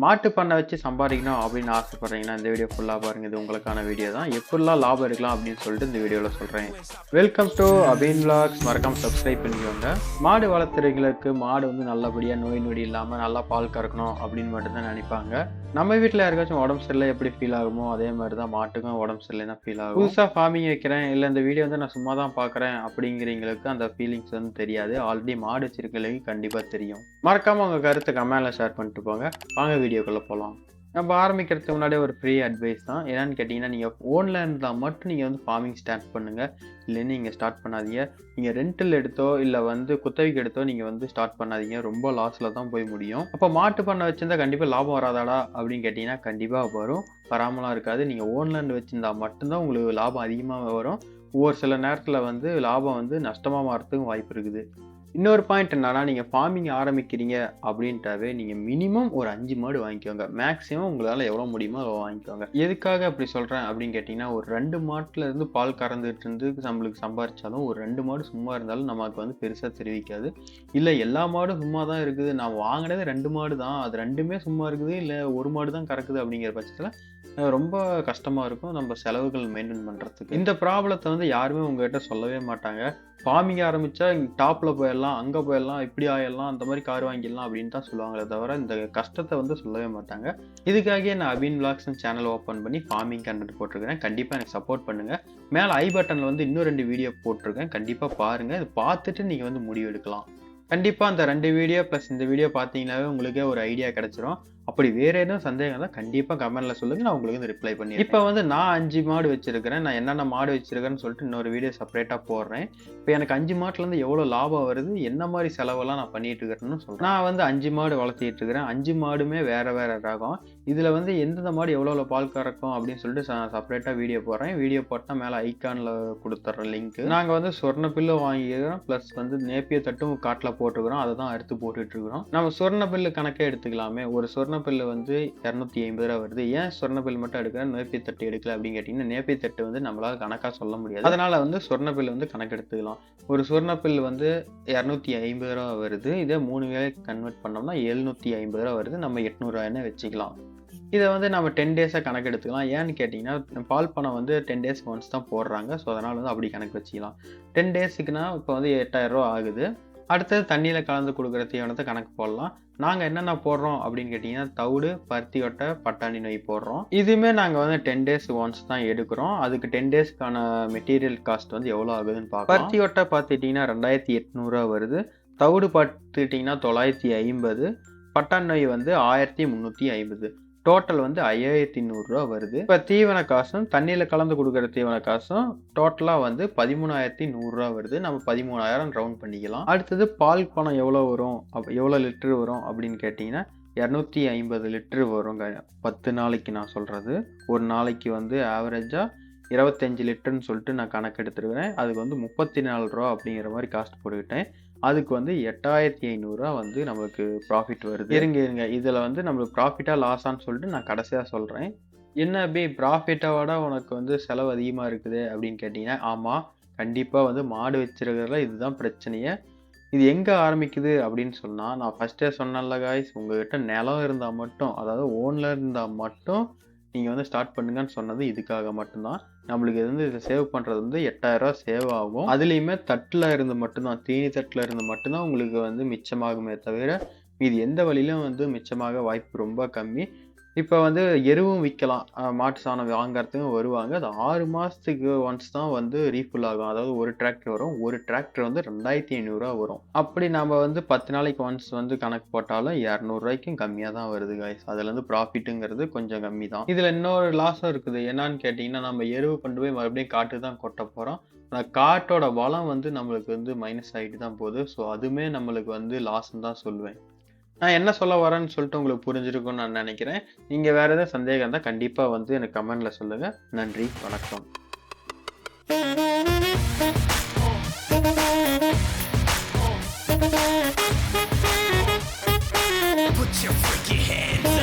மாட்டு பண்ணை வச்சு சம்பாதிக்கணும் அப்படின்னு ஆசைப்படுறீங்கன்னா இந்த வீடியோ ஃபுல்லாக பாருங்கள். இது உங்களுக்கான வீடியோ தான். எப்படிலாம் லாபம் எடுக்கலாம் அப்படின்னு சொல்லிட்டு இந்த வீடியோவில் சொல்கிறேன். Welcome to Abin vlogs. மறக்காம சப்ஸ்கிரைப் பண்ணிக்கோங்க. மாடு வளர்த்துறவங்களுக்கு மாடு வந்து நல்லபடியாக நோய் நொடி இல்லாமல் நல்லா பால் கறக்கணும் அப்படின்னு மட்டும்தான் நினைப்பாங்க. நம்ம வீட்டில் யாருக்காச்சும் உடம்பு சரியில்லை எப்படி ஃபீல் ஆகுமோ அதே மாதிரி தான் மாட்டுக்கும் உடம்பு சரியில்லை தான் ஃபீல் ஆகும். புதுசாக ஃபார்மிங் வைக்கிறேன் இல்லை இந்த வீடியோ வந்து நான் சும்மா தான் பார்க்குறேன் அப்படிங்கிறவங்களுக்கு அந்த ஃபீலிங்ஸ் வந்து தெரியாது. ஆல்ரெடி மாடு வச்சிருக்கவங்களுக்கு கண்டிப்பாக தெரியும். மறக்காமல் உங்கள் கருத்தை கமெண்ட்ல ஷேர் பண்ணிட்டு போங்க. வாங்க வீடியோக்குள்ளே போகலாம். நம்ம ஆரம்பிக்கிறதுக்கு முன்னாடியே ஒரு ஃப்ரீ அட்வைஸ் தான். என்னன்னு கேட்டிங்கன்னா, நீங்கள் ஓனில் இருந்தால் மட்டும் நீங்கள் வந்து ஃபார்மிங் ஸ்டார்ட் பண்ணுங்கள். இல்லைன்னு நீங்கள் ஸ்டார்ட் பண்ணாதீங்க. நீங்கள் ரெண்டில் எடுத்தோ இல்லை வந்து குத்தகைக்கு எடுத்தோ நீங்கள் வந்து ஸ்டார்ட் பண்ணாதீங்க. ரொம்ப லாஸில் தான் போய் முடியும். அப்போ மாட்டு பண்ணை வச்சுருந்தா கண்டிப்பாக லாபம் வராதாடா அப்படின்னு கேட்டிங்கன்னா கண்டிப்பாக வரும். வராமலாம் இருக்காது. நீங்கள் ஓன்லேருந்து வச்சுருந்தா மட்டும்தான் உங்களுக்கு லாபம் அதிகமாக வரும். ஒவ்வொரு சில நேரத்தில் வந்து லாபம் வந்து நஷ்டமாக மாறதுக்கும் வாய்ப்பு இருக்குது. இன்னொரு பாயிண்ட் என்னன்னா, நீங்கள் ஃபார்மிங் ஆரம்பிக்கிறீங்க அப்படின்ட்டாவே நீங்கள் மினிமம் ஒரு 5 மாடு வாங்கிக்கோங்க. மேக்ஸிமம் உங்களால் எவ்வளோ முடியுமோ அவ்வளோ வாங்கிக்கோங்க. எதுக்காக அப்படி சொல்கிறேன் அப்படின்னு கேட்டிங்கன்னா, ஒரு 2 மாட்டுல இருந்து பால் கறந்துட்டு இருந்து நம்மளுக்கு சம்பாரிச்சாலும் ஒரு 2 மாடு சும்மா இருந்தாலும் நமக்கு வந்து பெருசாக தெரிவிக்காது. இல்லை எல்லா மாடும் சும்மா தான் இருக்குது, நான் வாங்கினது 2 மாடு தான், அது 2மே சும்மா இருக்குது, இல்லை ஒரு மாடு தான் கறக்குது அப்படிங்கிற பட்சத்தில் ரொம்ப கஷ்டமாக இருக்கும் நம்ம செலவுகள் மெயின்டைன் பண்ணுறதுக்கு. இந்த ப்ராப்ளத்தை வந்து யாருமே உங்ககிட்ட சொல்லவே மாட்டாங்க. ஃபார்மிங் ஆரம்பித்தா டாப்பில் போயிடலாம், அங்கே போயிடலாம், இப்படி ஆயிடலாம், அந்த மாதிரி கார் வாங்கிடலாம் அப்படின்னு தான் சொல்லுவாங்களே தவிர இந்த கஷ்டத்தை வந்து சொல்லவே மாட்டாங்க. இதுக்காகவே நான் அபின் விலாக்ஸ் சேனல் ஓப்பன் பண்ணி ஃபார்மிங் கண்டென்ட் போட்டிருக்கிறேன். கண்டிப்பாக எனக்கு சப்போர்ட் பண்ணுங்கள். மேலே ஐ பட்டனில் வந்து இன்னும் 2 வீடியோ போட்டிருக்கேன். கண்டிப்பாக பாருங்கள். இது பார்த்துட்டு நீங்கள் வந்து முடிவு எடுக்கலாம். கண்டிப்பாக அந்த 2 வீடியோ ப்ளஸ் இந்த வீடியோ பார்த்தீங்கன்னாவே உங்களுக்கே ஒரு ஐடியா கிடைச்சிரும். அப்படி வேற எதுவும் சந்தேகம் தான் கண்டிப்பாக கமெண்ட்ல சொல்லுங்க, நான் உங்களுக்கு வந்து ரிப்ளை பண்ணி. இப்போ வந்து நான் 5 மாடு வச்சிருக்கிறேன். நான் என்னென்ன மாடு வச்சிருக்கேன்னு சொல்லிட்டு இன்னொரு வீடியோ செப்பரேட்டாக போடுறேன். இப்போ எனக்கு 5 மாட்டுலேருந்து எவ்வளோ லாபம் வருது, என்ன மாதிரி செலவெல்லாம் நான் பண்ணிட்டு இருக்கிறேன்னு சொல்கிறேன். நான் வந்து 5 மாடு வளர்த்திட்டு இருக்கிறேன். 5 மாடுமே வேற வேற ரகம். இதில் வந்து எந்தெந்த மாடு எவ்வளோ பால் கறக்கும் அப்படின்னு சொல்லிட்டு நான் செப்பரேட்டாக வீடியோ போடுறேன். வீடியோ போட்டால் மேலே ஐக்கானில் கொடுத்துட்றேன் லிங்க். நாங்கள் வந்து சொர்ண பில்லு வாங்கிக்கிறோம், ப்ளஸ் வந்து நேப்பிய தட்டும் காட்டில் போட்டுக்கிறோம். அதை தான் அறுத்து போட்டுட்டு இருக்கிறோம். நம்ம சொர்ண பில்லு கணக்கே எடுத்துக்கலாமே. ஒரு சொர்ண பில்லு வந்து 250 ரூபா வருது. ஏன் சொர்ண பில் மட்டும் எடுக்கிறேன், நேப்பிய தட்டு எடுக்கல அப்படின்னு கேட்டீங்கன்னா, நேப்பிய தட்டு வந்து நம்மளால கணக்கா சொல்ல முடியாது. அதனால வந்து சொர்ண பில் வந்து கணக்கு எடுத்துக்கலாம். ஒரு சொர்ண பில் வந்து 250 ரூபா வருது. இதே 3 வேலைக்கு கன்வெர்ட் பண்ணோம்னா 750 ரூபா வருது. நம்ம 800 ரூபாய்னே வச்சுக்கலாம். இதை வந்து நம்ம 10 டேஸாக கணக்கு எடுத்துக்கலாம். ஏன்னு கேட்டிங்கன்னா, பால் பணம் வந்து 10 டேஸ்க்கு ஒன்ஸ் தான் போடுறாங்க. ஸோ அதனால் வந்து அப்படி கணக்கு வச்சுக்கலாம். 10 டேஸுக்குன்னா இப்போ வந்து 8000 ரூபா ஆகுது. அடுத்தது தண்ணியில் கலந்து கொடுக்குற தீவனத்தை கணக்கு போடலாம். நாங்கள் என்னென்ன போடுறோம் அப்படின்னு கேட்டிங்கன்னா, தவிடு, பருத்தி ஒட்டை, பட்டாணி நொய் போடுறோம். இதுவுமே நாங்கள் வந்து 10 டேஸ் ஒன்ஸ் தான் எடுக்கிறோம். அதுக்கு 10 டேஸ்க்கான மெட்டீரியல் காஸ்ட் வந்து எவ்வளோ ஆகுதுன்னு பார்க்கலாம். பருத்தி ஒட்டை பார்த்துட்டிங்கன்னா 2800 ரூபா வருது. தவிடு பார்த்துட்டிங்கன்னா 950. பட்டாணி நொய் வந்து 1350. டோட்டல் வந்து 5100 ரூபா வருது. இப்போ தீவன காசும் தண்ணியில் கலந்து கொடுக்குற தீவன காசும் டோட்டலாக வந்து 13100 ரூபா வருது. நம்ம 13000 ரவுண்ட் பண்ணிக்கலாம். அடுத்தது பால் பணம் எவ்வளோ வரும், எவ்வளோ லிட்டரு வரும் அப்படின்னு கேட்டிங்கன்னா 250 லிட்டரு வருங்க. 10 நாளைக்கு நான் சொல்கிறது. ஒரு நாளைக்கு வந்து ஆவரேஜாக 25 லிட்டர்னு சொல்லிட்டு நான் கணக்கு எடுத்துருக்கிறேன். அதுக்கு வந்து 34 ரூபா அப்படிங்கிற மாதிரி காஸ்ட் போட்டுக்கிட்டேன். அதுக்கு வந்து 8500 ரூபா வந்து நம்மளுக்கு ப்ராஃபிட் வருது. இருங்க இதில் வந்து நம்மளுக்கு ப்ராஃபிட்டாக லாஸான்னு சொல்லிட்டு நான் கடைசியாக சொல்கிறேன். என்ன அப்படி ப்ராஃபிட்டோட உனக்கு வந்து செலவு அதிகமாக இருக்குது அப்படின்னு கேட்டிங்கன்னா, ஆமாம் கண்டிப்பாக வந்து மாடு வச்சிருக்கிறதுல இதுதான் பிரச்சனையே. இது எங்கே ஆரம்பிக்குது அப்படின்னு சொன்னால், நான் ஃபஸ்ட்டே சொன்னேன்ல காய்ஸ், உங்கள்கிட்ட நிலம் இருந்தால் மட்டும், அதாவது ஓனில் இருந்தால் மட்டும் நீங்கள் வந்து ஸ்டார்ட் பண்ணுங்கன்னு சொன்னது இதுக்காக மட்டும்தான். நம்மளுக்கு இது வந்து இதை சேவ் பண்ணுறது வந்து 8000 ரூபா சேவ் ஆகும். அதுலேயுமே தட்டில் இருந்து மட்டும்தான், தீனி தட்டில் இருந்து மட்டும்தான் உங்களுக்கு வந்து மிச்சமாகுமே தவிர இது எந்த வழியிலும் வந்து மிச்சமாக வாய்ப்பு ரொம்ப கம்மி. இப்போ வந்து எருவும் விற்கலாம். மாட்டு சாணம் வாங்குறதுக்கும் வருவாங்க. அது 6 மாதத்துக்கு ஒன்ஸ் தான் வந்து ரீஃபில் ஆகும். அதாவது ஒரு டிராக்டர் வரும். ஒரு டிராக்டர் வந்து 2500 ரூபா வரும். அப்படி நம்ம வந்து 10 நாளைக்கு ஒன்ஸ் வந்து கணக்கு போட்டாலும் 200 ரூபாய்க்கும் கம்மியாக தான் வருது காய்ஸ். அதுலேருந்து ப்ராஃபிட்டுங்கிறது கொஞ்சம் கம்மி தான். இதில் இன்னொரு லாஸும் இருக்குது. என்னன்னு கேட்டிங்கன்னா, நம்ம எருவு கொண்டு போய் மறுபடியும் காட்டு தான் கொட்ட போகிறோம். காட்டோட வளம் வந்து நம்மளுக்கு வந்து மைனஸ் ஆகிட்டு தான் போகுது. ஸோ அதுவுமே நம்மளுக்கு வந்து லாஸ்ன்னு தான் சொல்லுவேன். நான் என்ன சொல்ல வரேன்னு சொல்லிட்டு உங்களுக்கு புரிஞ்சிருக்கும்னு நான் நினைக்கிறேன். நீங்கள் வேறு எதாவது சந்தேகம் இருந்தால் கண்டிப்பாக வந்து எனக்கு கமெண்டில் சொல்லுங்கள். நன்றி, வணக்கம். Put your freaky hands